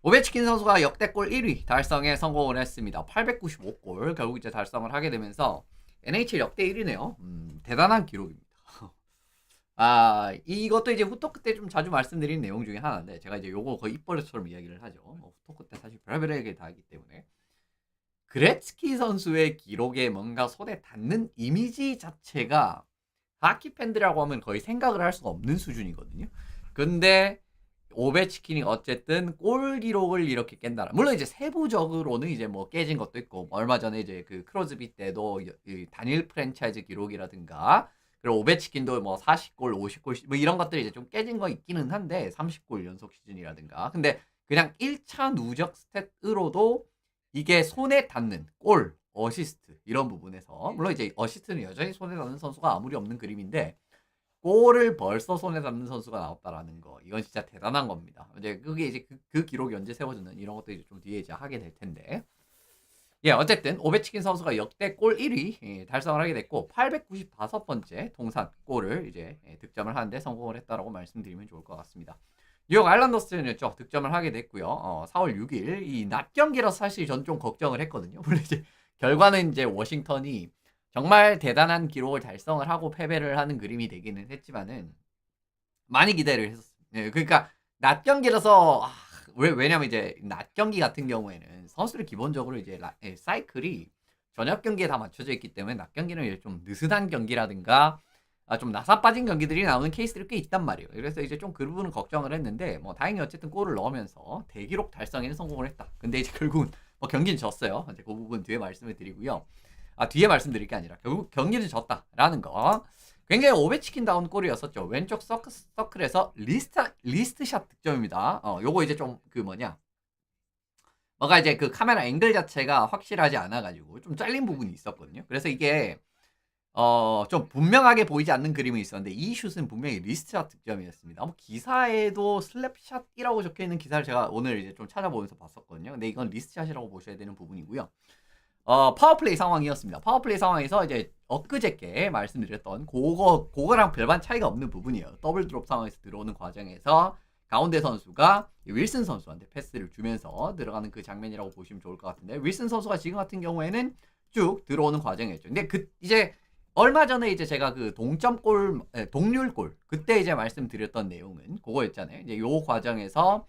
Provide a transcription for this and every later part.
오베치킨 선수가 역대골 1위 달성에 성공을 했습니다. 895골 결국 이제 달성을 하게 되면서 NHL 역대 1위네요. 대단한 기록입니다. 이것도 이제 후토크 때 좀 자주 말씀드린 내용 중에 하나인데 제가 이제 요거 거의 입버릇처럼 이야기를 하죠. 후토크 때 사실 별의별 얘기를 다 하기 때문에 그레츠키 선수의 기록에 뭔가 손에 닿는 이미지 자체가 하키 팬들이라고 하면 거의 생각을 할 수가 없는 수준이거든요. 근데 오베치킨이 어쨌든 골 기록을 이렇게 깬다. 물론 이제 세부적으로는 이제 뭐 깨진 것도 있고 얼마 전에 이제 그 크로즈비 때도 단일 프랜차이즈 기록이라든가 그리고 오베치킨도 뭐 40골, 50골 뭐 이런 것들이 이제 좀 깨진 거 있기는 한데 30골 연속 시즌이라든가. 근데 그냥 1차 누적 스탯으로도 이게 손에 닿는 골, 어시스트 이런 부분에서 물론 이제 어시스트는 여전히 손에 닿는 선수가 아무리 없는 그림인데 골을 벌써 손에 잡는 선수가 나왔다라는 거 이건 진짜 대단한 겁니다. 이제 그게 이제 그 기록이 언제 세워지는 이런 것도 이제 좀 뒤에 이제 하게 될 텐데 예 어쨌든 오베치킨 선수가 역대 골 1위 달성을 하게 됐고 895번째 통산 골을 이제 득점을 하는데 성공을 했다라고 말씀드리면 좋을 것 같습니다. 뉴욕 아일랜더스는요 득점을 하게 됐고요. 4월 6일 이 낮 경기라서 사실 전 좀 걱정을 했거든요. 물론 이제 결과는 이제 워싱턴이 정말 대단한 기록을 달성을 하고 패배를 하는 그림이 되기는 했지만은 많이 기대를 했었습니다. 네, 그러니까 낮 경기라서 왜냐면 이제 낮 경기 같은 경우에는 선수들 기본적으로 이제 사이클이 저녁 경기에 다 맞춰져 있기 때문에 낮 경기는 좀 느슨한 경기라든가 좀 나사 빠진 경기들이 나오는 케이스들이 꽤 있단 말이에요. 그래서 이제 좀 그 부분은 걱정을 했는데 뭐 다행히 어쨌든 골을 넣으면서 대기록 달성에는 성공을 했다. 근데 이제 결국은 뭐 경기는 졌어요. 이제 그 부분 뒤에 말씀을 드리고요. 뒤에 말씀드릴 게 아니라 결국 경기는 졌다라는 거. 굉장히 오베치킨다운 골이었었죠. 왼쪽 서클에서 리스트샷 득점입니다. 요거 이제 좀 그 뭐냐. 뭔가 이제 그 카메라 앵글 자체가 확실하지 않아가지고 좀 잘린 부분이 있었거든요. 그래서 이게 좀 분명하게 보이지 않는 그림이 있었는데 이 슛은 분명히 리스트샷 득점이었습니다. 기사에도 슬랩샷이라고 적혀있는 기사를 제가 오늘 이제 좀 찾아보면서 봤었거든요. 근데 이건 리스트샷이라고 보셔야 되는 부분이고요. 파워플레이 상황이었습니다. 파워플레이 상황에서 이제 엊그저께 말씀드렸던 그거랑 별반 차이가 없는 부분이에요. 더블 드롭 상황에서 들어오는 과정에서 가운데 선수가 윌슨 선수한테 패스를 주면서 들어가는 그 장면이라고 보시면 좋을 것 같은데 윌슨 선수가 지금 같은 경우에는 쭉 들어오는 과정이었죠. 근데 이제 얼마 전에 이제 제가 그 동률골 그때 이제 말씀드렸던 내용은 그거였잖아요. 이제 요 과정에서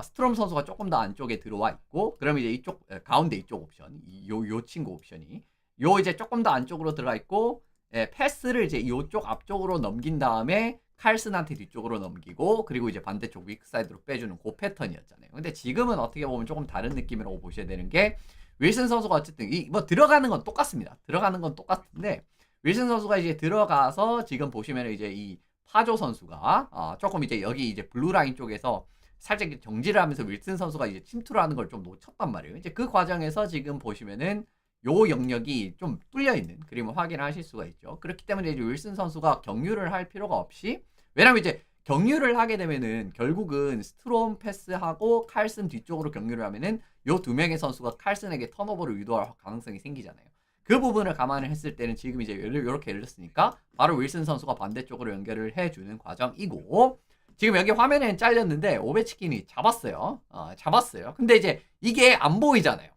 스트롬 선수가 조금 더 안쪽에 들어와 있고 그러면 이제 이쪽 가운데 이쪽 옵션 요 친구 옵션이 요 이제 조금 더 안쪽으로 들어가 있고 패스를 이제 요쪽 앞쪽으로 넘긴 다음에 칼슨한테 뒤쪽으로 넘기고 그리고 이제 반대쪽 위크사이드로 빼주는 그 패턴이었잖아요. 근데 지금은 어떻게 보면 조금 다른 느낌이라고 보셔야 되는 게 윌슨 선수가 어쨌든 뭐 들어가는 건 똑같습니다. 들어가는 건 똑같은데 윌슨 선수가 이제 들어가서 지금 보시면 이제 이 파조 선수가 조금 이제 여기 이제 블루 라인 쪽에서 살짝 정지를 하면서 윌슨 선수가 이제 침투를 하는 걸 좀 놓쳤단 말이에요. 이제 그 과정에서 지금 보시면은 요 영역이 좀 뚫려 있는 그림을 확인하실 수가 있죠. 그렇기 때문에 이제 윌슨 선수가 경유를 할 필요가 없이 왜냐면 이제 경유를 하게 되면은 결국은 스트롬 패스하고 칼슨 뒤쪽으로 경유를 하면은 요 두 명의 선수가 칼슨에게 턴오버를 유도할 가능성이 생기잖아요. 그 부분을 감안을 했을 때는 지금 이제 이렇게 열렸으니까 바로 윌슨 선수가 반대쪽으로 연결을 해주는 과정이고 지금 여기 화면에는 잘렸는데 오베치킨이 잡았어요. 잡았어요. 근데 이제 이게 안 보이잖아요.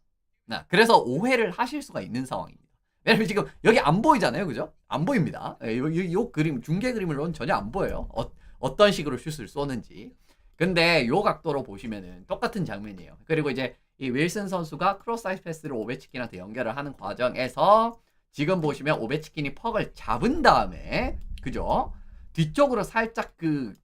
그래서 오해를 하실 수가 있는 상황입니다. 왜냐면 지금 여기 안 보이잖아요. 그죠? 안 보입니다. 요 그림, 중계 그림으로는 전혀 안 보여요. 어떤 식으로 슛을 쏘는지. 근데 요 각도로 보시면은 똑같은 장면이에요. 그리고 이제 이 윌슨 선수가 크로스사이드 패스를 오베치킨한테 연결을 하는 과정에서 지금 보시면 오베치킨이 퍽을 잡은 다음에 그죠? 뒤쪽으로 살짝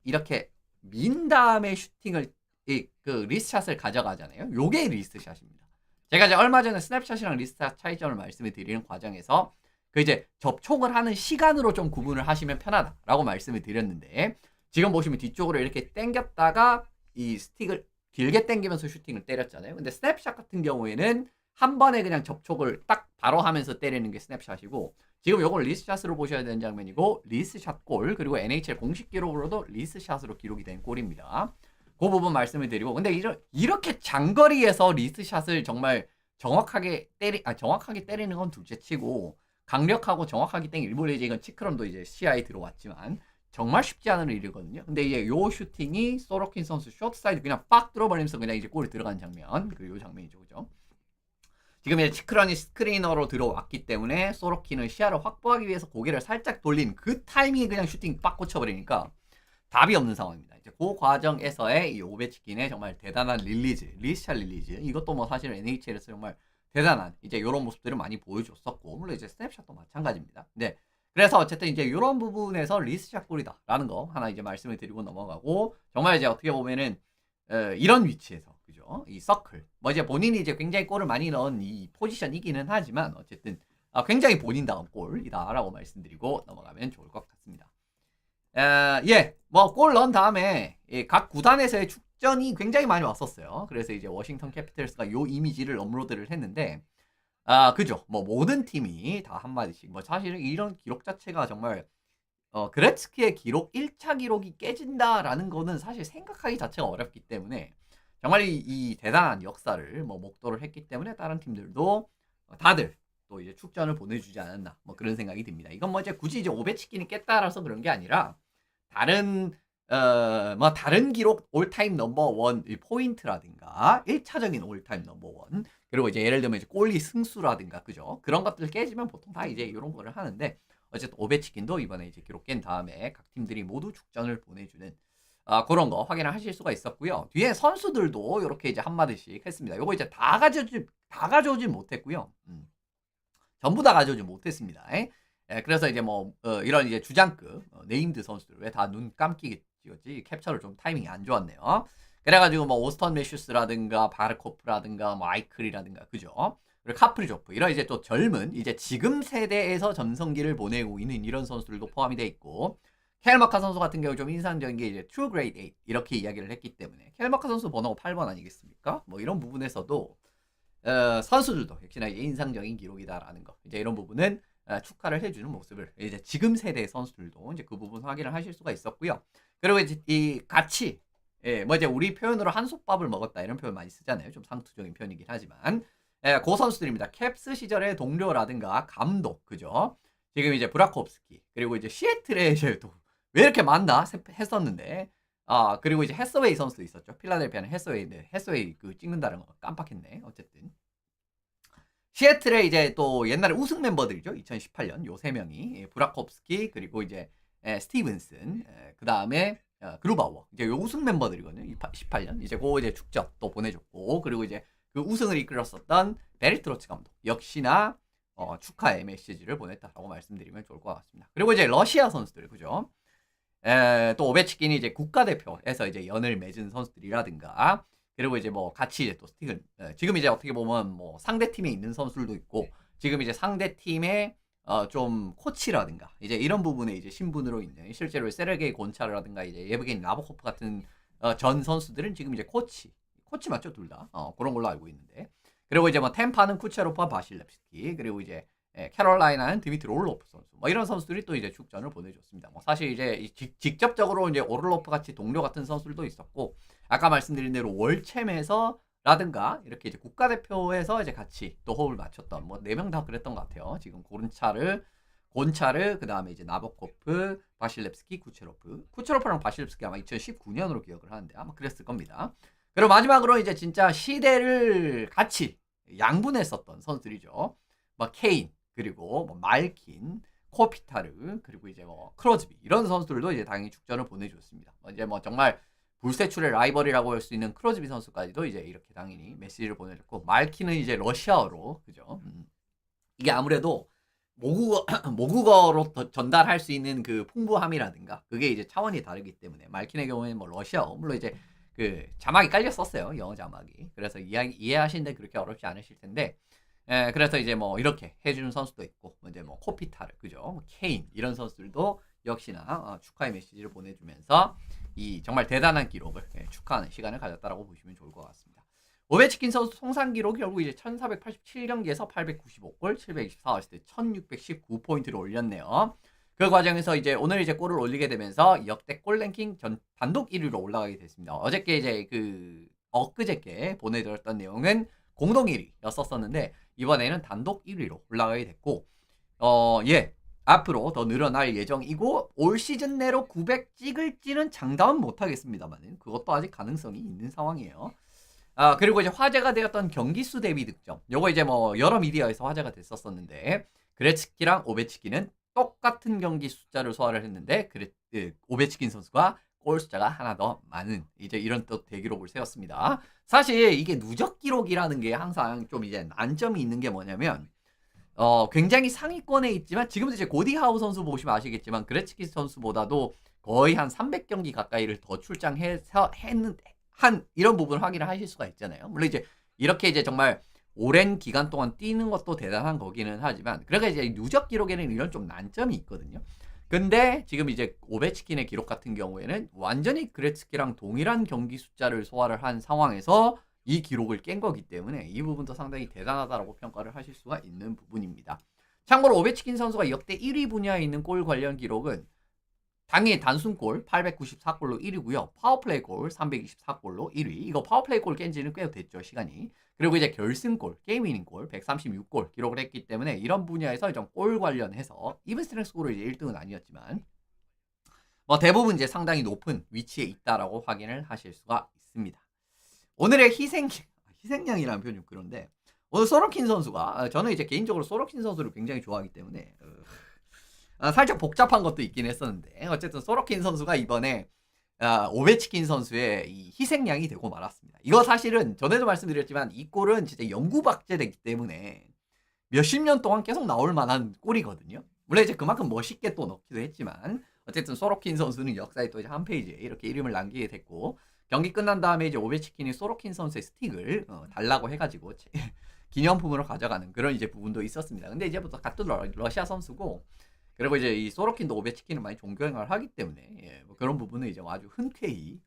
이렇게 민 다음에 슈팅을 그 리스트샷을 가져가잖아요. 요게 리스트샷입니다. 제가 이제 얼마 전에 스냅샷이랑 리스트샷 차이점을 말씀을 드리는 과정에서 그 이제 접촉을 하는 시간으로 좀 구분을 하시면 편하다라고 말씀을 드렸는데 지금 보시면 뒤쪽으로 이렇게 당겼다가 이 스틱을 길게 당기면서 슈팅을 때렸잖아요. 근데 스냅샷 같은 경우에는 한 번에 그냥 접촉을 딱 바로 하면서 때리는 게 스냅샷이고 지금 요걸 리스샷으로 보셔야 되는 장면이고 리스샷 골 그리고 NHL 공식 기록으로도 리스샷으로 기록이 된 골입니다. 그 부분 말씀을 드리고 근데 이렇게 장거리에서 리스샷을 정말 정확하게 때리는 건 둘째치고 강력하고 정확하게 땡기 일본에 이제 이건 치크럼도 이제 시야에 들어왔지만 정말 쉽지 않은 일이거든요. 근데 이제 요 슈팅이 소로킨 선수 쇼트 사이드 그냥 빡 뚫어버리면서 그냥 이제 골이 들어간 장면. 요 장면이죠, 그죠? 지금 이제 치크런이 스크리너로 들어왔기 때문에 소로킨은 시야를 확보하기 위해서 고개를 살짝 돌린 그 타이밍에 그냥 슈팅 빡 꽂혀버리니까 답이 없는 상황입니다. 이제 그 과정에서의 이 오베치킨의 정말 대단한 리시찰 릴리즈. 이것도 뭐 사실 NHL에서 정말 대단한 이제 이런 모습들을 많이 보여줬었고, 물론 이제 스냅샷도 마찬가지입니다. 네. 그래서 어쨌든 이제 이런 부분에서 리시찰 골이다라는 거 하나 이제 말씀을 드리고 넘어가고, 정말 이제 어떻게 보면은 이런 위치에서 그죠? 이 서클 뭐 이제 본인이 이제 굉장히 골을 많이 넣은 이 포지션이기는 하지만 어쨌든 굉장히 본인다운 골이다라고 말씀드리고 넘어가면 좋을 것 같습니다. 예, 뭐 골 넣은 다음에 각 구단에서의 축전이 굉장히 많이 왔었어요. 그래서 이제 워싱턴 캐피털스가 요 이미지를 업로드를 했는데, 그죠? 뭐 모든 팀이 다 한마디씩, 뭐 사실은 이런 기록 자체가 정말 그레츠키의 기록 1차 기록이 깨진다라는 거는 사실 생각하기 자체가 어렵기 때문에 정말 이 대단한 역사를 뭐 목도를 했기 때문에 다른 팀들도 다들 또 이제 축전을 보내주지 않았나 뭐 그런 생각이 듭니다. 이건 뭐 이제 굳이 이제 오베치킨이 깼다라서 그런 게 아니라 다른 뭐 다른 기록 올타임 넘버원 포인트라든가 1차적인 올타임 넘버원, 그리고 이제 예를 들면 이제 골리 승수라든가 그죠? 그런 것들 깨지면 보통 다 이제 이런 거를 하는데, 어쨌든 오베치킨도 이번에 이제 기록 깬 다음에 각 팀들이 모두 축전을 보내주는 그런 거 확인을 하실 수가 있었고요. 뒤에 선수들도 이렇게 이제 한마디씩 했습니다. 요거 이제 다 가져오진 못했고요. 전부 다 가져오지 못했습니다. 그래서 이제 뭐 이런 이제 주장급 네임드 선수들 왜 다 눈 감기게 찍었지, 캡처를 좀 타이밍이 안 좋았네요. 그래가지고 뭐 오스턴 매슈스라든가 바르코프라든가 뭐 아이클이라든가 그죠? 그리고 카프리조프 이런 이제 또 젊은 이제 지금 세대에서 전성기를 보내고 있는 이런 선수들도 포함이 돼 있고, 켈마카 선수 같은 경우 좀 인상적인 게 이제 트루 그레이드 8 이렇게 이야기를 했기 때문에 켈마카 선수 번호가 8번 아니겠습니까? 뭐 이런 부분에서도 선수들도 역시나 인상적인 기록이다라는 거, 이제 이런 부분은 축하를 해주는 모습을 이제 지금 세대 선수들도 이제 그 부분 확인을 하실 수가 있었고요. 그리고 이제 이 같이 뭐 이제 우리 표현으로 한솥밥을 먹었다 이런 표현 많이 쓰잖아요. 좀 상투적인 표현이긴 하지만 고 선수들입니다. 캡스 시절의 동료라든가 감독 그죠? 지금 이제 브라코프스키, 그리고 이제 시애틀에 이제 또 왜 이렇게 많나 했었는데, 그리고 이제 해서웨이 선수도 있었죠. 필라델피아는 해서웨이인데 해서웨이 그 찍는다는 거 깜빡했네. 어쨌든 시애틀에 이제 또 옛날에 우승 멤버들이죠. 2018년 요 세 명이 브라코프스키, 그리고 이제 스티븐슨, 그 다음에 그루바워, 이제 요 우승 멤버들이거든요. 18년 이제 그 이제 축전 또 보내줬고, 그리고 이제 그 우승을 이끌었었던 베리트로츠 감독 역시나 축하의 메시지를 보냈다라고 말씀드리면 좋을 것 같습니다. 그리고 이제 러시아 선수들 그죠? 또 오베치킨이 이제 국가대표에서 이제 연을 맺은 선수들이라든가, 그리고 이제 뭐 같이 이제 또 스틱을 지금 이제 어떻게 보면 뭐 상대 팀에 있는 선수들도 있고, 지금 이제 상대 팀의 좀 코치라든가 이제 이런 부분에 이제 신분으로 있는, 실제로 세르게이 곤차르라든가 이제 예브게니 나보코프 같은 전 선수들은 지금 이제 코치 맞죠, 둘 다? 그런 걸로 알고 있는데, 그리고 이제 뭐 템파는 쿠체로프와 바실렙스키, 그리고 이제 캐롤라이나는 드미트리 오를로프 선수, 뭐 이런 선수들이 또 이제 축전을 보내줬습니다. 뭐 사실 이제 직접적으로 이제 오를로프 같이 동료 같은 선수들도 있었고, 아까 말씀드린 대로 월챔에서라든가 이렇게 이제 국가대표에서 이제 같이 또 호흡을 맞췄던 뭐 4명 다 그랬던 것 같아요. 지금 곤차르, 그 다음에 이제 나보코프, 바실렙스키, 쿠체로프랑 바실렙스키 아마 2019년으로 기억을 하는데 아마 그랬을 겁니다. 그리고 마지막으로 이제 진짜 시대를 같이 양분했었던 선수들이죠. 뭐 케인, 그리고 뭐 말킨, 코피타르, 그리고 이제 뭐 크로즈비 이런 선수들도 이제 당연히 축전을 보내줬습니다. 이제 뭐 정말 불세출의 라이벌이라고 할 수 있는 크로즈비 선수까지도 이제 이렇게 당연히 메시지를 보내줬고, 말킨은 이제 러시아어로 그죠? 이게 아무래도 모국어로 전달할 수 있는 그 풍부함이라든가 그게 이제 차원이 다르기 때문에 말킨의 경우에는 뭐 러시아어, 물론 이제 그 자막이 깔려 썼어요, 영어 자막이. 그래서 이해하시는데 그렇게 어렵지 않으실 텐데, 그래서 이제 뭐 이렇게 해주는 선수도 있고, 이제 뭐 코피타르 그죠, 뭐 케인 이런 선수들도 역시나 축하의 메시지를 보내주면서 이 정말 대단한 기록을 축하하는 시간을 가졌다라고 보시면 좋을 것 같습니다. 오베치킨 선수 통산 기록이 결국 이제 1487경기에서 895골, 724어시스트, 1619포인트를 올렸네요. 그 과정에서 이제 오늘 이제 골을 올리게 되면서 역대 골 랭킹 단독 1위로 올라가게 됐습니다. 어저께 이제 엊그저께 보내드렸던 내용은 공동 1위였었는데 이번에는 단독 1위로 올라가게 됐고, 예, 앞으로 더 늘어날 예정이고 올 시즌 내로 900 찍을지는 장담은 못하겠습니다만 그것도 아직 가능성이 있는 상황이에요. 그리고 이제 화제가 되었던 경기수 대비 득점. 요거 이제 뭐 여러 미디어에서 화제가 됐었었는데 그레츠키랑 오베치킨은 똑같은 경기 숫자를 소화를 했는데 오베치킨 선수가 골 숫자가 하나 더 많은 이제 이런 또 대기록을 세웠습니다. 사실 이게 누적 기록이라는 게 항상 좀 이제 난점이 있는 게 뭐냐면 굉장히 상위권에 있지만 지금도 이제 고디 하우 선수 보시면 아시겠지만 그레츠키 선수보다도 거의 한 300경기 가까이를 더 출장해서 한 이런 부분을 확인을 하실 수가 있잖아요. 물론 이제 이렇게 이제 정말 오랜 기간 동안 뛰는 것도 대단한 거기는 하지만 그러니까 이제 누적 기록에는 이런 좀 난점이 있거든요. 근데 지금 이제 오베치킨의 기록 같은 경우에는 완전히 그레츠키랑 동일한 경기 숫자를 소화를 한 상황에서 이 기록을 깬 거기 때문에 이 부분도 상당히 대단하다라고 평가를 하실 수가 있는 부분입니다. 참고로 오베치킨 선수가 역대 1위 분야에 있는 골 관련 기록은 당연히 단순골 894골로 1위고요. 파워플레이 골 324골로 1위. 이거 파워플레이 골 깬 지는 꽤 됐죠, 시간이. 그리고 이제 결승골, 게임 위닝 골 136골 기록을 했기 때문에 이런 분야에서 좀 골 관련해서 이븐 스트렝스 골로 이제 1등은 아니었지만 뭐 대부분 이제 상당히 높은 위치에 있다라고 확인을 하실 수가 있습니다. 오늘의 희생양이라는 표현이 좀 그런데 오늘 소로킨 선수가 저는 이제 개인적으로 소로킨 선수를 굉장히 좋아하기 때문에 살짝 복잡한 것도 있긴 했었는데 어쨌든 소로킨 선수가 이번에 오베치킨 선수의 이 희생양이 되고 말았습니다. 이거 사실은 전에도 말씀드렸지만 이 골은 진짜 영구박제되기 때문에 몇십 년 동안 계속 나올 만한 골이거든요. 물론 이제 그만큼 멋있게 또 넣기도 했지만 어쨌든 소로킨 선수는 역사에 또 이제 한 페이지에 이렇게 이름을 남기게 됐고 경기 끝난 다음에 이제 오베치킨이 소로킨 선수의 스틱을 달라고 해가지고 기념품으로 가져가는 그런 이제 부분도 있었습니다. 근데 이제부터 같은 러시아 선수고 그리고 이제 이 소로킨도 오베치킨을 많이 존경을 하기 때문에 뭐 그런 부분은 이제 아주 흔쾌히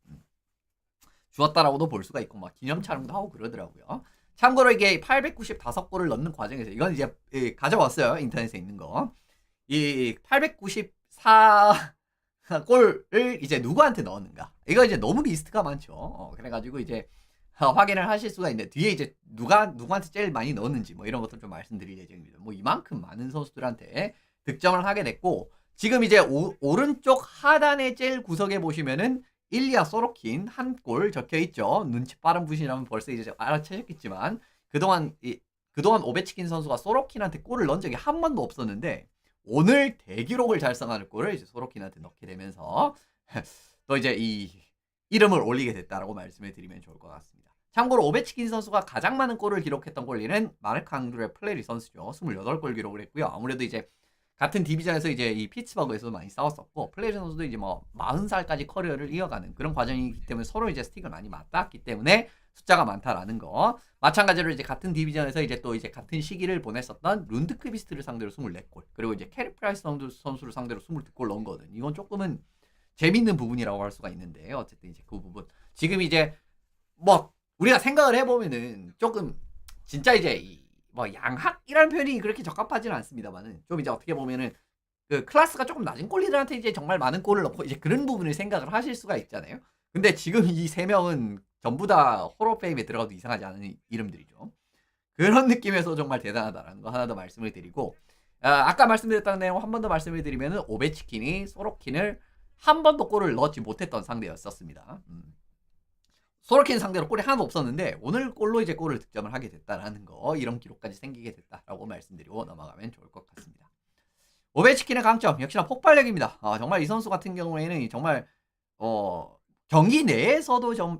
주었다라고도 볼 수가 있고 막 기념 촬영도 하고 그러더라고요. 참고로 이게 895골을 넣는 과정에서 이건 이제 가져왔어요. 인터넷에 있는 거. 이 894 골을 이제 누구한테 넣었는가? 이거 이제 너무 리스트가 많죠. 그래가지고 이제 확인을 하실 수가 있는데 뒤에 이제 누구한테 제일 많이 넣었는지 뭐 이런 것들 좀 말씀드릴 예정입니다. 뭐 이만큼 많은 선수들한테 득점을 하게 됐고 지금 이제 오른쪽 하단의 제일 구석에 보시면은 일리아 소로킨 한 골 적혀 있죠. 눈치 빠른 분이라면 벌써 이제 알아채셨겠지만 그동안 오베치킨 선수가 소로킨한테 골을 넣은 적이 한 번도 없었는데 오늘 대기록을 달성하는 골을 이제 소로킨한테 넣게 되면서 또 이제 이 이름을 올리게 됐다라고 말씀을 드리면 좋을 것 같습니다. 참고로 오베치킨 선수가 가장 많은 골을 기록했던 골리는 마르크 앙드레 플레리 선수죠. 28골 기록을 했고요. 아무래도 이제 같은 디비전에서 이제 이 피츠버그에서도 많이 싸웠었고 플레리 선수도 이제 뭐 40살까지 커리어를 이어가는 그런 과정이기 때문에 서로 이제 스틱을 많이 맞닿았기 때문에 숫자가 많다라는 거. 마찬가지로 이제 같은 디비전에서 이제 또 이제 같은 시기를 보냈었던 룬드크비스트를 상대로 24골 그리고 이제 캐리 프라이스 선수를 상대로 22골 넣은 거거든. 이건 조금은 재밌는 부분이라고 할 수가 있는데 어쨌든 이제 그 부분 지금 이제 뭐 우리가 생각을 해보면은 조금 진짜 이제 뭐 양학이라는 표현이 그렇게 적합하지는 않습니다만은 좀 이제 어떻게 보면은 그 클래스가 조금 낮은 골리들한테 이제 정말 많은 골을 넣고 이제 그런 부분을 생각을 하실 수가 있잖아요. 근데 지금 이 세 명은 전부 다 홀오페임에 들어가도 이상하지 않은 이름들이죠. 그런 느낌에서 정말 대단하다라는 거 하나 더 말씀을 드리고 아까 말씀드렸던 내용 한 번 더 말씀을 드리면은 오베치킨이 소로킨을 한 번도 골을 넣지 못했던 상대였었습니다. 소로킨 상대로 골이 하나도 없었는데 오늘 골로 이제 골을 득점을 하게 됐다라는 거 이런 기록까지 생기게 됐다라고 말씀드리고 넘어가면 좋을 것 같습니다. 오베치킨의 강점 역시나 폭발력입니다. 정말 이 선수 같은 경우에는 정말 경기 내에서도 좀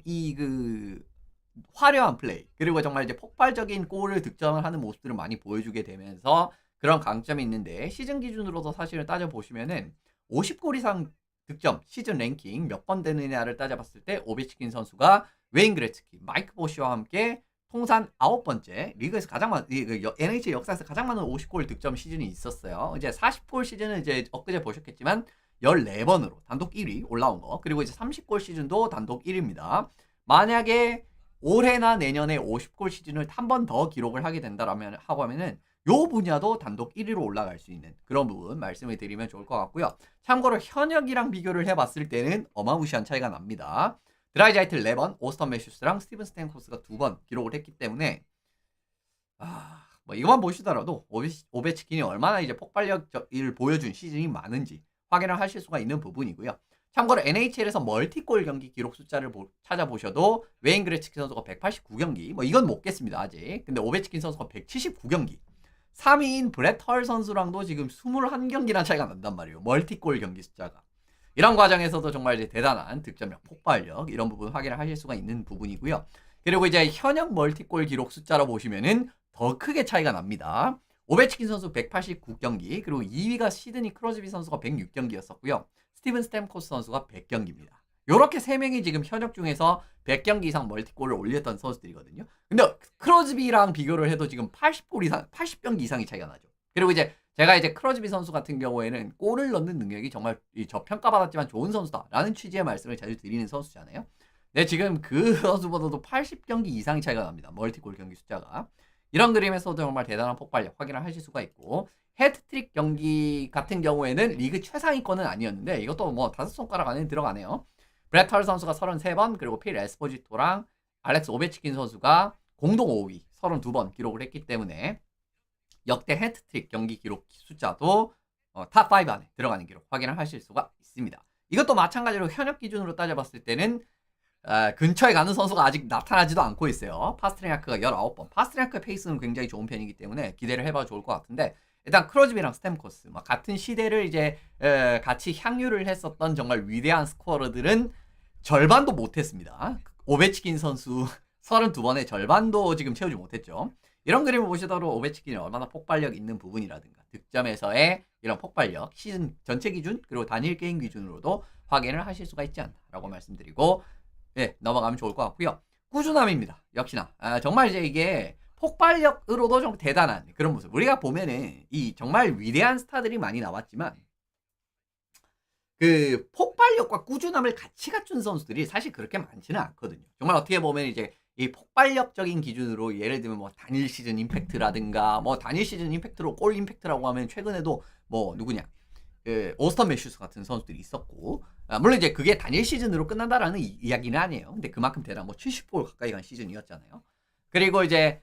화려한 플레이 그리고 정말 이제 폭발적인 골을 득점을 하는 모습들을 많이 보여주게 되면서 그런 강점이 있는데 시즌 기준으로도 사실을 따져보시면은 50골 이상 득점 시즌 랭킹 몇 번 되느냐를 따져봤을 때 오베치킨 선수가 웨인 그레츠키, 마이크 보시와 함께 통산 9번째 리그에서 가장 많은 NHL 역사에서 가장 많은 50골 득점 시즌이 있었어요. 이제 40골 시즌은 이제 엊그제 보셨겠지만 14번으로 단독 1위 올라온 거. 그리고 이제 30골 시즌도 단독 1위입니다. 만약에 올해나 내년에 50골 시즌을 한 번 더 기록을 하게 된다라면 하면은 요 분야도 단독 1위로 올라갈 수 있는 그런 부분 말씀을 드리면 좋을 것 같고요. 참고로 현역이랑 비교를 해봤을 때는 어마무시한 차이가 납니다. 드라이자이트 4번, 오스턴 매슈스랑 스티븐 스탠코스가 2번 기록을 했기 때문에 뭐 이것만 보시더라도 오베치킨이 얼마나 이제 폭발력을 보여준 시즌이 많은지 확인을 하실 수가 있는 부분이고요. 참고로 NHL에서 멀티골 경기 기록 숫자를 찾아보셔도 웨인 그레츠키 선수가 189경기, 뭐 이건 못 깼습니다 아직. 근데 오베치킨 선수가 179경기, 3위인 브렛 헐 선수랑도 지금 21경기나 차이가 난단 말이에요. 멀티골 경기 숫자가. 이런 과정에서도 정말 이제 대단한 득점력, 폭발력 이런 부분 확인을 하실 수가 있는 부분이고요. 그리고 이제 현역 멀티골 기록 숫자로 보시면은 더 크게 차이가 납니다. 오베치킨 선수 189경기, 그리고 2위가 시드니 크로즈비 선수가 106경기였었고요. 스티븐 스탬코스 선수가 100경기입니다. 요렇게 3명이 지금 현역 중에서 100경기 이상 멀티골을 올렸던 선수들이거든요. 근데 크로즈비랑 비교를 해도 지금 80골 이상, 80경기 이상이 차이가 나죠. 그리고 이제 제가 이제 크로즈비 선수 같은 경우에는 골을 넣는 능력이 정말 저평가받았지만 좋은 선수다라는 취지의 말씀을 자주 드리는 선수잖아요. 네, 지금 그 선수보다도 80경기 이상이 차이가 납니다. 멀티골 경기 숫자가. 이런 그림에서도 정말 대단한 폭발력 확인을 하실 수가 있고, 헤트트릭 경기 같은 경우에는 리그 최상위권은 아니었는데 이것도 뭐 5손가락 안에 들어가네요. 브렛 헐 선수가 33번, 그리고 필 에스포지토랑 알렉스 오베치킨 선수가 공동 5위 32번 기록을 했기 때문에 역대 헤트트릭 경기 기록 숫자도 탑5 안에 들어가는 기록 확인을 하실 수가 있습니다. 이것도 마찬가지로 현역 기준으로 따져봤을 때는 근처에 가는 선수가 아직 나타나지도 않고 있어요. 파스트리냐크가 19번. 파스트리냐크의 페이스는 굉장히 좋은 편이기 때문에 기대를 해봐도 좋을 것 같은데, 일단 크로즈비랑 스탬코스 같은 시대를 이제 같이 향유를 했었던 정말 위대한 스코어들은 절반도 못했습니다. 오베치킨 선수 32번의 절반도 지금 채우지 못했죠. 이런 그림을 보시더라도 오베치킨이 얼마나 폭발력 있는 부분이라든가 득점에서의 이런 폭발력, 시즌 전체 기준 그리고 단일 게임 기준으로도 확인을 하실 수가 있지 않나라고 말씀드리고, 네, 넘어가면 좋을 것 같고요. 꾸준함입니다. 역시나 정말 이제 이게 폭발력으로도 좀 대단한 그런 모습. 우리가 보면은 이 정말 위대한 스타들이 많이 나왔지만 그 폭발력과 꾸준함을 같이 갖춘 선수들이 사실 그렇게 많지는 않거든요. 정말 어떻게 보면 이제 이 폭발력적인 기준으로 예를 들면 뭐 단일 시즌 임팩트라든가, 뭐 단일 시즌 임팩트로 골 임팩트라고 하면 최근에도 뭐 누구냐, 오스턴 매슈스 같은 선수들이 있었고, 물론 이제 그게 단일 시즌으로 끝난다라는 이야기는 아니에요. 근데 그만큼 대단, 뭐 70골 가까이 간 시즌이었잖아요. 그리고 이제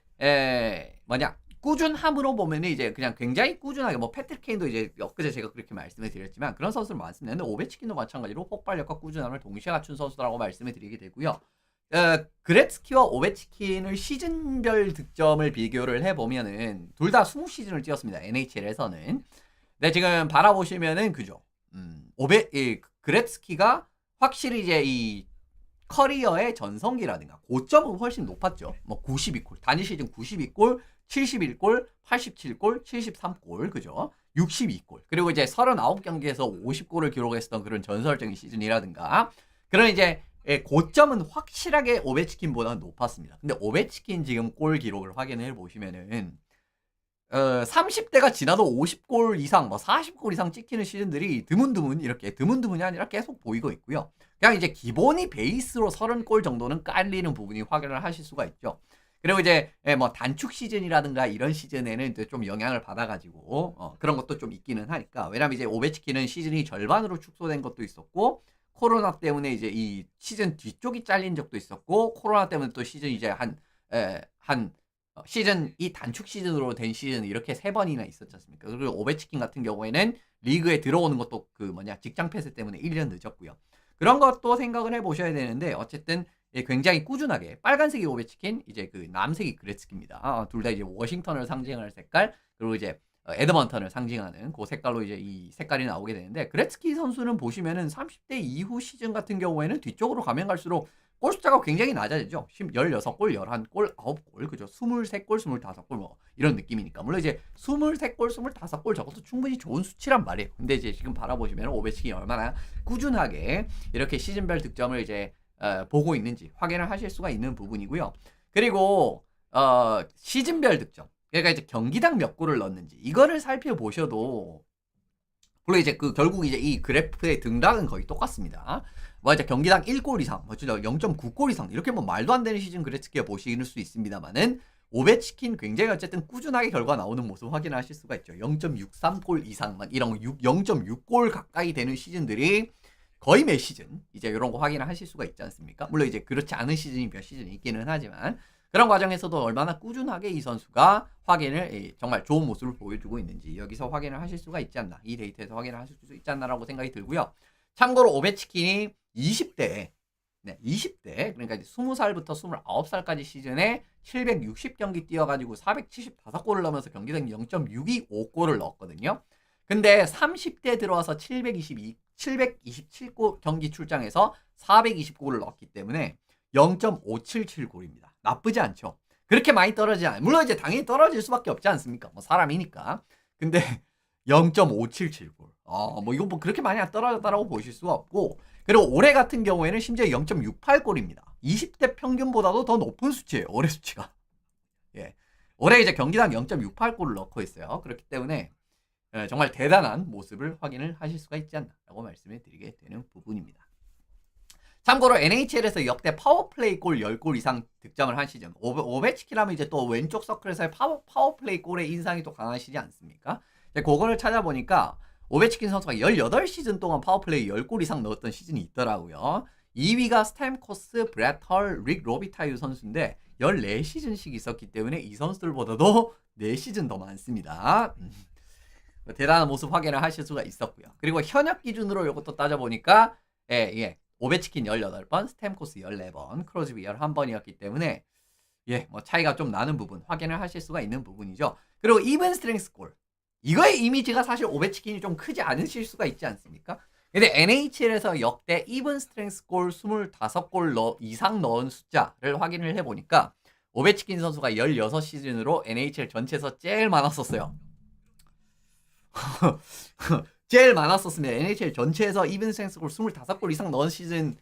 꾸준함으로 보면은 이제 그냥 굉장히 꾸준하게, 뭐 패트릭 케인도 이제 엊그제 제가 그렇게 말씀을 드렸지만 그런 선수들 많습니다. 근데 오베치킨도 마찬가지로 폭발력과 꾸준함을 동시에 갖춘 선수라고 말씀을 드리게 되고요. 그레츠키와 오베치킨을 시즌별 득점을 비교를 해보면은 둘 다 20시즌을 뛰었습니다. NHL에서는. 네, 지금 바라보시면은 그죠. 그레츠키가 확실히 이제 이 커리어의 전성기라든가 고점은 훨씬 높았죠. 뭐 92골, 단일 시즌 92골, 71골, 87골, 73골, 그죠? 62골. 그리고 이제 39경기에서 50골을 기록했었던 그런 전설적인 시즌이라든가. 그런 이제 고점은 확실하게 오베치킨보다 높았습니다. 근데 오베치킨 지금 골 기록을 확인해 보시면은 30대가 지나도 50골 이상, 뭐 40골 이상 찍히는 시즌들이 드문드문 이렇게 드문드문이 아니라 계속 보이고 있고요. 그냥 이제 기본이 베이스로 30골 정도는 깔리는 부분이 확인을 하실 수가 있죠. 그리고 이제 뭐 단축 시즌이라든가 이런 시즌에는 좀 영향을 받아가지고 그런 것도 좀 있기는 하니까. 왜냐면 이제 오베치킨은 시즌이 절반으로 축소된 것도 있었고, 코로나 때문에 이제 이 시즌 뒤쪽이 잘린 적도 있었고, 코로나 때문에 또 시즌 이제 시즌이 단축 시즌으로 된 시즌 이렇게 3번이나 있었지 않습니까? 그리고 오베치킨 같은 경우에는 리그에 들어오는 것도 직장 폐쇄 때문에 1년 늦었고요. 그런 것도 생각을 해보셔야 되는데, 어쨌든 굉장히 꾸준하게 빨간색이 오베치킨, 이제 그 남색이 그레츠키입니다. 둘 다 이제 워싱턴을 상징하는 색깔, 그리고 이제 에드먼턴을 상징하는 그 색깔로 이제 이 색깔이 나오게 되는데, 그레츠키 선수는 보시면은 30대 이후 시즌 같은 경우에는 뒤쪽으로 가면 갈수록 골 숫자가 굉장히 낮아지죠. 16골, 11골, 9골, 그죠? 23골, 25골, 뭐 이런 느낌이니까. 물론 이제 23골, 25골 저것도 충분히 좋은 수치란 말이에요. 근데 이제 지금 바라보시면 오베치킨이 얼마나 꾸준하게 이렇게 시즌별 득점을 이제 보고 있는지 확인을 하실 수가 있는 부분이고요. 그리고 시즌별 득점, 그러니까 이제 경기당 몇 골을 넣는지 이거를 살펴보셔도, 물론 이제 결국 이제 이 그래프의 등락은 거의 똑같습니다. 뭐 이제 경기당 1골 이상, 뭐 0.9골 이상 이렇게 뭐 말도 안 되는 시즌 그래츠키에 보실 수 있습니다만은, 오베치킨 굉장히 어쨌든 꾸준하게 결과 나오는 모습 확인하실 수가 있죠. 0.63골 이상, 이런 0.6골 가까이 되는 시즌들이 거의 매 시즌 이제 이런 거 확인을 하실 수가 있지 않습니까? 물론 이제 그렇지 않은 시즌이 몇 시즌 있기는 하지만, 그런 과정에서도 얼마나 꾸준하게 이 선수가 확인을 정말 좋은 모습을 보여주고 있는지 여기서 확인을 하실 수가 있지 않나. 이 데이터에서 확인을 하실 수 있지 않나라고 생각이 들고요. 참고로 오베치킨이 20대 네, 20대 그러니까 이제 20살부터 29살까지 시즌에 760경기 뛰어가지고 475골을 넣으면서 경기당 0.625골을 넣었거든요. 근데 30대 들어와서 727골 경기 출장에서 420골을 넣었기 때문에 0.577골입니다. 나쁘지 않죠. 그렇게 많이 떨어지지 않아요. 물론 이제 당연히 떨어질 수밖에 없지 않습니까? 뭐 사람이니까. 근데 0.577골. 뭐 이거 뭐 그렇게 많이 안 떨어졌다라고 보실 수가 없고, 그리고 올해 같은 경우에는 심지어 0.68골입니다. 20대 평균보다도 더 높은 수치예요. 올해 수치가. 예. 올해 이제 경기당 0.68골을 넣고 있어요. 그렇기 때문에 정말 대단한 모습을 확인을 하실 수가 있지 않나라고 말씀을 드리게 되는 부분입니다. 참고로 NHL에서 역대 파워플레이 골 10골 이상 득점을 한 시즌, 오베치키라면 이제 또 왼쪽 서클에서의 파워플레이 골의 인상이 또 강하시지 않습니까? 그거를 찾아보니까 오베치킨 선수가 18시즌 동안 파워플레이 10골 이상 넣었던 시즌이 있더라고요. 2위가 스탬코스, 브렛 헐, 릭 로비타유 선수인데 14시즌씩 있었기 때문에 이 선수들보다도 4시즌 더 많습니다. 대단한 모습 확인을 하실 수가 있었고요. 그리고 현역 기준으로 이것도 따져보니까 오베치킨 18번, 스탬코스 14번, 크로즈비 11번이었기 때문에 뭐 차이가 좀 나는 부분 확인을 하실 수가 있는 부분이죠. 그리고 이븐 스트렝스 골, 이거의 이미지가 사실 오베치킨이 좀 크지 않으실 수가 있지 않습니까? 근데 NHL에서 역대 이븐 스트렝스 골 25골 이상 넣은 숫자를 확인을 해보니까 오베치킨 선수가 16시즌으로 NHL 전체에서 제일 많았었어요. 제일 많았었습니다. NHL 전체에서 이븐 스트렝스 골 25골 이상 넣은 시즌이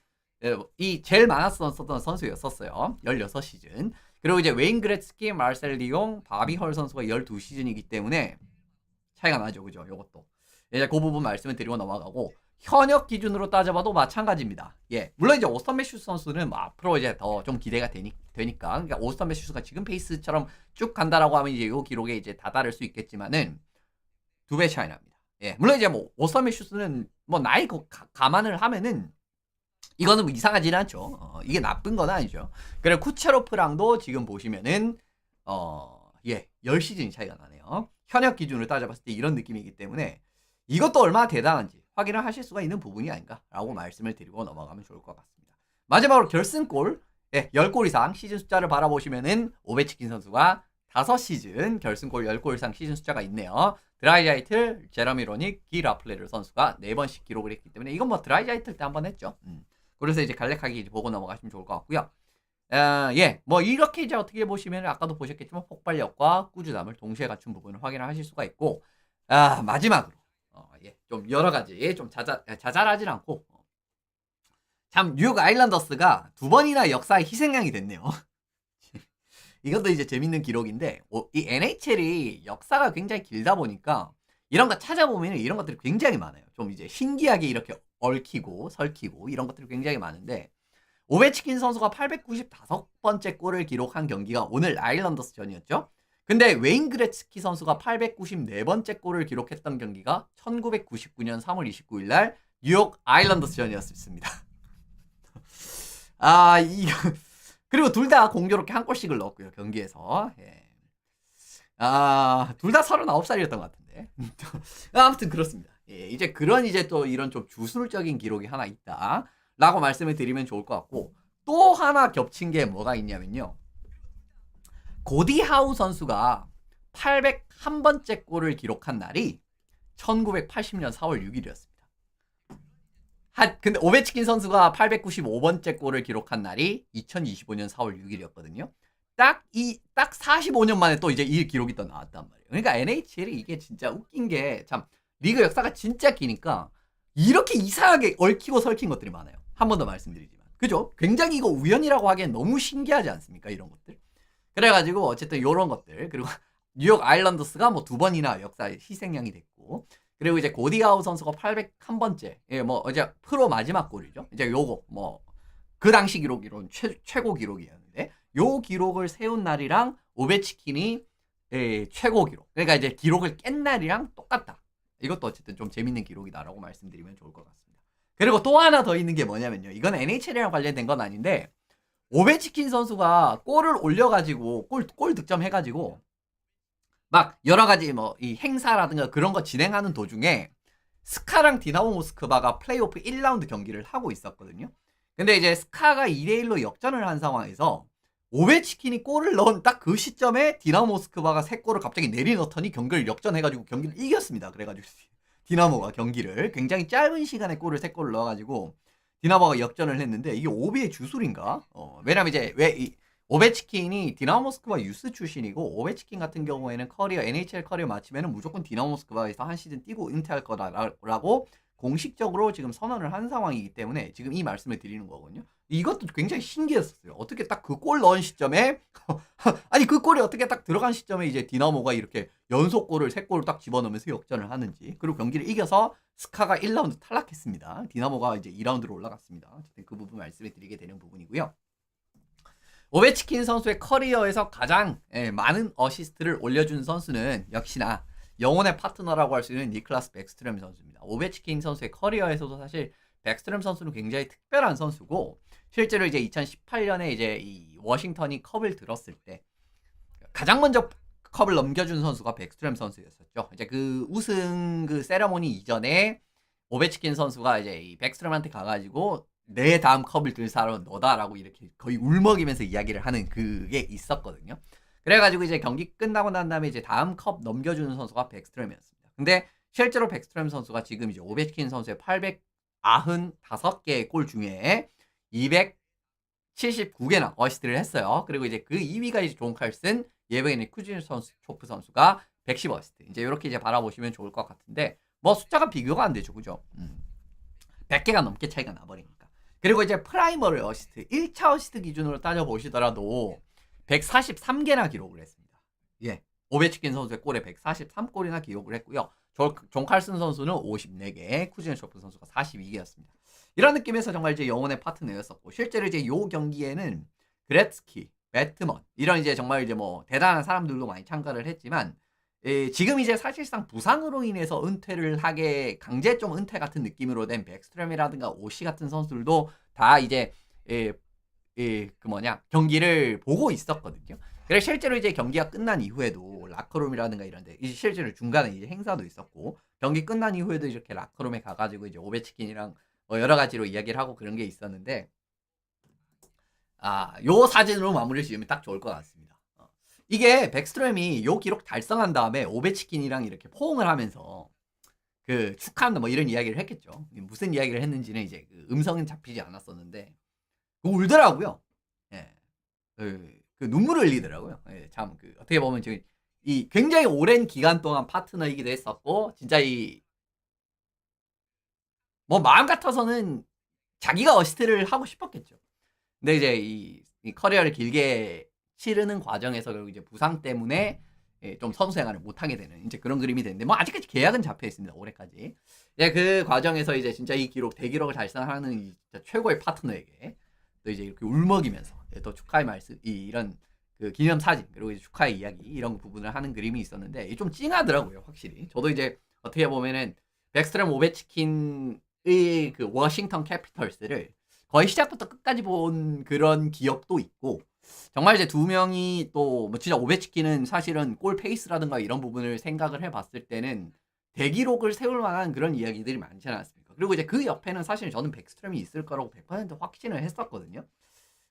제일 많았었던 선수였었어요. 16시즌. 그리고 이제 웨인 그레츠키, 마르셀 리옹, 바비 헐 선수가 12시즌이기 때문에 차이가 나죠. 그죠? 요것도. 이제 그 부분 말씀을 드리고 넘어가고, 현역 기준으로 따져봐도 마찬가지입니다. 물론 이제 오스턴 매슈스 선수는 뭐 앞으로 이제 더 좀 기대가 되니까. 그러니까 오스턴 매슈스가 지금 페이스처럼 쭉 간다라고 하면 이제 요 기록에 이제 다다를 수 있겠지만은 2배 차이 납니다. 물론 이제 뭐 오스턴 매슈스는 뭐 나이 감안을 하면은 이거는 뭐 이상하지는 않죠. 이게 나쁜 건 아니죠. 그리고 쿠체로프랑도 지금 보시면은 10시즌 차이가 나네요. 현역 기준으로 따져봤을 때 이런 느낌이기 때문에 이것도 얼마나 대단한지 확인을 하실 수가 있는 부분이 아닌가라고 말씀을 드리고 넘어가면 좋을 것 같습니다. 마지막으로 결승골, 10골 이상 시즌 숫자를 바라보시면은 오베치킨 선수가 5시즌 결승골 10골 이상 시즌 숫자가 있네요. 드라이자이틀, 제러미 로닉, 기 라플레르 선수가 4번씩 기록을 했기 때문에 이건 뭐 드라이자이틀 때 한번 했죠. 그래서 이제 간략하게 이제 보고 넘어가시면 좋을 것 같고요. 뭐 이렇게 이제 어떻게 보시면 아까도 보셨겠지만 폭발력과 꾸준함을 동시에 갖춘 부분을 확인을 하실 수가 있고, 마지막으로 좀 여러 가지 좀 자잘하진 않고 참 뉴욕 아일랜더스가 2번이나 역사의 희생양이 됐네요. 이것도 이제 재밌는 기록인데, 이 NHL이 역사가 굉장히 길다 보니까 이런 거 찾아보면 이런 것들이 굉장히 많아요. 좀 이제 신기하게 이렇게 얽히고 설키고 이런 것들이 굉장히 많은데, 오베치킨 선수가 895번째 골을 기록한 경기가 오늘 아일랜더스 전이었죠. 근데 웨인 그레츠키 선수가 894번째 골을 기록했던 경기가 1999년 3월 29일 날 뉴욕 아일랜더스 전이었습니다. 그리고 둘 다 공교롭게 한 골씩을 넣었고요, 경기에서. 둘 다 39살이었던 것 같은데. 아무튼 그렇습니다. 이제 그런 이제 또 이런 좀 주술적인 기록이 하나 있다 라고 말씀을 드리면 좋을 것 같고, 또 하나 겹친 게 뭐가 있냐면요, 고디 하우 선수가 801번째 골을 기록한 날이 1980년 4월 6일이었습니다. 근데 오베치킨 선수가 895번째 골을 기록한 날이 2025년 4월 6일이었거든요. 딱 45년 만에 또 이제 이 기록이 또 나왔단 말이에요. 그러니까 NHL이 이게 진짜 웃긴 게, 참 리그 역사가 진짜 기니까 이렇게 이상하게 얽히고 설킨 것들이 많아요. 한 번 더 말씀드리지만, 그죠? 굉장히 이거 우연이라고 하기엔 너무 신기하지 않습니까? 이런 것들. 그래가지고 어쨌든 이런 것들, 그리고 뉴욕 아일랜더스가 뭐 2번이나 역사의 희생양이 됐고, 그리고 이제 고디아우 선수가 801번째, 뭐 이제 프로 마지막 골이죠. 이제 요거 뭐 그 당시 기록이론 최고 기록이었는데, 요 기록을 세운 날이랑 오베치킨이 최고 기록, 그러니까 이제 기록을 깬 날이랑 똑같다. 이것도 어쨌든 좀 재밌는 기록이다라고 말씀드리면 좋을 것 같습니다. 그리고 또 하나 더 있는 게 뭐냐면요, 이건 NHL이랑 관련된 건 아닌데, 오베치킨 선수가 골을 올려가지고 골 득점해가지고 막 여러 가지 뭐 이 행사라든가 그런 거 진행하는 도중에 스카랑 디나모 모스크바가 플레이오프 1라운드 경기를 하고 있었거든요. 근데 이제 스카가 2대1로 역전을 한 상황에서 오베치킨이 골을 넣은 딱 그 시점에 디나모 모스크바가 3골을 갑자기 내리넣더니 경기를 역전해가지고 경기를 이겼습니다. 그래가지고 디나모가 경기를 굉장히 짧은 시간에 골을 3골을 넣어가지고 디나모가 역전을 했는데 이게 오비의 주술인가? 왜냐면 이제 오베치킨이 디나모 모스크바 유스 출신이고 오베치킨 같은 경우에는 커리어 NHL 커리어 마치면은 무조건 디나모 모스크바에서 한 시즌 뛰고 은퇴할 거다라고 공식적으로 지금 선언을 한 상황이기 때문에 지금 이 말씀을 드리는 거거든요. 이것도 굉장히 신기했었어요. 어떻게 딱 그 골 넣은 시점에 아니 그 골이 어떻게 딱 들어간 시점에 이제 디나모가 이렇게 연속골을 3골을 딱 집어넣으면서 역전을 하는지 그리고 경기를 이겨서 스카가 1라운드 탈락했습니다. 디나모가 이제 2라운드로 올라갔습니다. 어쨌든 그 부분 말씀을 드리게 되는 부분이고요. 오베치킨 선수의 커리어에서 가장 많은 어시스트를 올려준 선수는 역시나 영혼의 파트너라고 할 수 있는 니클라스 백스트롬 선수입니다. 오베치킨 선수의 커리어에서도 사실 백스트롬 선수는 굉장히 특별한 선수고 실제로 이제 2018년에 이제 이 워싱턴이 컵을 들었을 때 가장 먼저 컵을 넘겨준 선수가 백스트롬 선수였었죠. 이제 그 우승 그 세레모니 이전에 오베치킨 선수가 이제 이 백스트롬한테 가가지고 내 다음 컵을 들 사람은 너다라고 이렇게 거의 울먹이면서 이야기를 하는 그게 있었거든요. 그래가지고 이제 경기 끝나고 난 다음에 이제 다음 컵 넘겨주는 선수가 백스트롬이었습니다. 근데 실제로 백스트롬 선수가 지금 이제 오베치킨 선수의 895개의 골 중에 279개나 어시스트를 했어요. 그리고 이제 그 2위가 이제 존 칼슨, 예베게니 쿠즈네초프 선수가 110 어시스트. 이제 이렇게 이제 바라보시면 좋을 것 같은데 뭐 숫자가 비교가 안 되죠, 그죠? 100개가 넘게 차이가 나버리니까. 그리고 이제 프라이머리 어시스트 1차 어시스트 기준으로 따져보시더라도 143개나 기록을 했습니다. 예. 오베치킨 선수의 골에 143골이나 기록을 했고요. 존 칼슨 선수는 54개, 쿠즈네초프 선수가 42개였습니다. 이런 느낌에서 정말 이제 영혼의 파트너였었고 실제로 이제 요 경기에는 그레츠키, 배트먼 이런 이제 정말 이제 뭐 대단한 사람들도 많이 참가를 했지만 지금 이제 사실상 부상으로 인해서 은퇴를 하게 강제 좀 은퇴 같은 느낌으로 된 백스트롬이라든가 오시 같은 선수들도 다 이제 그 경기를 보고 있었거든요. 그래서 실제로 이제 경기가 끝난 이후에도 라커룸이라든가 이런데 이제 실제로 중간에 이제 행사도 있었고 경기 끝난 이후에도 이렇게 라커룸에 가가지고 이제 오베치킨이랑 여러 가지로 이야기를 하고 그런 게 있었는데 요 사진으로 마무리를 지으면 딱 좋을 것 같습니다. 이게 백스트롬이 요 기록 달성한 다음에 오베치킨이랑 이렇게 포옹을 하면서 그 축하한다 뭐 이런 이야기를 했겠죠. 무슨 이야기를 했는지는 이제 그 음성은 잡히지 않았었는데 울더라고요. 예. 그 눈물을 흘리더라고요. 예, 참 그 어떻게 보면 지금 이 굉장히 오랜 기간 동안 파트너이기도 했었고 진짜 이 뭐 마음 같아서는 자기가 어시스트를 하고 싶었겠죠. 근데 이제 이 커리어를 길게 치르는 과정에서 결국 이제 부상 때문에 좀 선수 생활을 못하게 되는 이제 그런 그림이 되는데 뭐 아직까지 계약은 잡혀 있습니다. 올해까지. 예, 그 과정에서 이제 진짜 이 기록 대기록을 달성하는 이 진짜 최고의 파트너에게 또 이제 이렇게 울먹이면서 또 축하의 말씀 이런 그 기념 사진 그리고 이제 축하의 이야기 이런 부분을 하는 그림이 있었는데 좀 찡하더라고요, 확실히. 저도 이제 어떻게 보면은 백스트롬 오베치킨의 그 워싱턴 캐피털스를 거의 시작부터 끝까지 본 그런 기억도 있고 정말 이제 두 명이 또 뭐 진짜 오베치킨은 사실은 골 페이스라든가 이런 부분을 생각을 해봤을 때는 대기록을 세울 만한 그런 이야기들이 많지 않았습니까? 그리고 이제 그 옆에는 사실 저는 백스트롬이 있을 거라고 100% 확신을 했었거든요.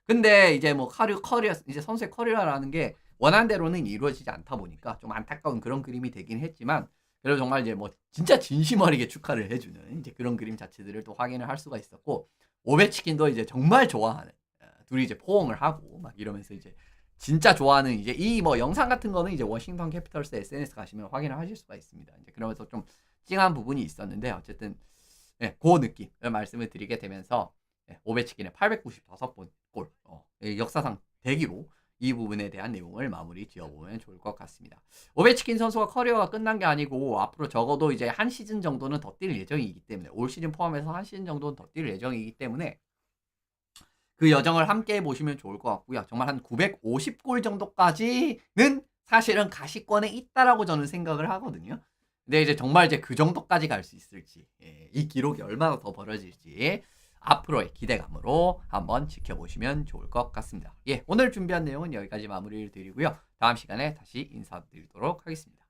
근데 이제 뭐 커리어 이제 선수의 커리어라는 게 원한 대로는 이루어지지 않다 보니까 좀 안타까운 그런 그림이 되긴 했지만 그래도 정말 이제 뭐 진짜 진심 어리게 축하를 해주는 이제 그런 그림 자체들을 또 확인을 할 수가 있었고 오베치킨도 이제 정말 좋아하는 둘이 이제 포옹을 하고 막 이러면서 이제 진짜 좋아하는 이제 이 뭐 영상 같은 거는 이제 워싱턴 캐피털스 SNS 가시면 확인을 하실 수가 있습니다. 이제 그러면서 좀 찡한 부분이 있었는데 어쨌든 그 느낌 말씀을 드리게 되면서 오베치킨의 895번 골 역사상 대기로 이 부분에 대한 내용을 마무리 지어보면 좋을 것 같습니다. 오베치킨 선수가 커리어가 끝난 게 아니고 앞으로 적어도 이제 한 시즌 정도는 더 뛸 예정이기 때문에 올 시즌 포함해서 한 시즌 정도는 더 뛸 예정이기 때문에 그 여정을 함께 보시면 좋을 것 같고요. 정말 한 950골 정도까지는 사실은 가시권에 있다라고 저는 생각을 하거든요. 근데 이제 정말 이제 그 정도까지 갈 수 있을지, 이 기록이 얼마나 더 벌어질지 앞으로의 기대감으로 한번 지켜보시면 좋을 것 같습니다. 예, 오늘 준비한 내용은 여기까지 마무리를 드리고요. 다음 시간에 다시 인사드리도록 하겠습니다.